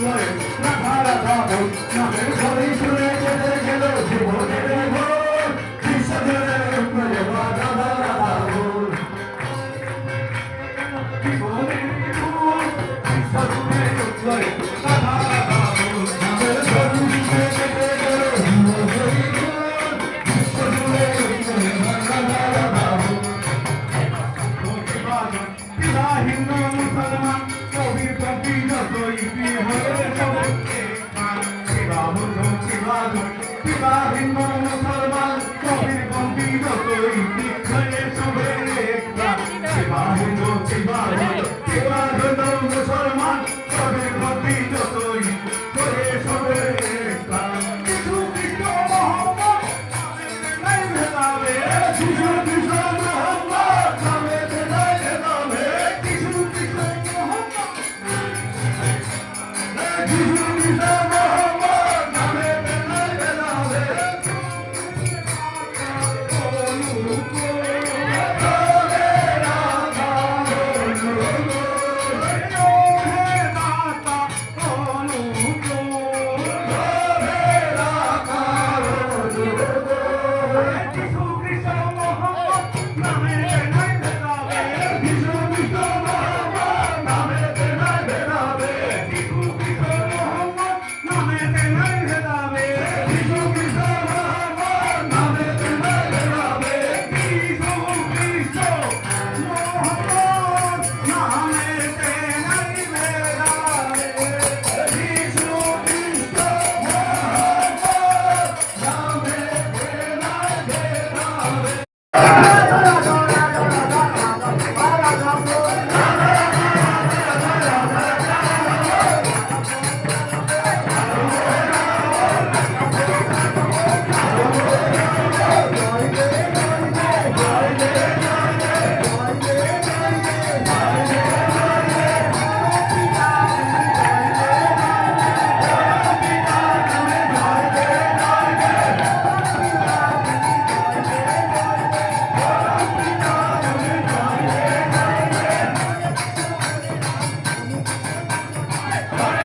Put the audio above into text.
উৎসবে রাধা রাধা বল নামের ঘরে শুনে কেটে গেল জীবনের ভোর বিশ্বজুড়ে উৎসবে রাধা রাধা বল জীবনের ভোর বিশ্বজুড়ে উৎসবে রাধা রাধা বল নামের ঘরে শুনে কেটে গেল জীবনের ভোর বিশ্বজুড়ে উৎসবে রাধা রাধা বল পিতা হিন্দু মুসলমান কবির কবি যতই হয়ে সবে পিতা হিন্দু মুসলমান কবির কবি যতই হয়ে সবে পিতা হিন্দু মুসলমান কবির কবি যতই হয়ে সবে কিছু কৃষ্ণ মোহাম্মদ নাই ভেদাবে কিছু কৃষ্ণ মোহাম্মদ নামে ভেদায় ভেদাবে কিছু কৃষ্ণ মোহাম্মদ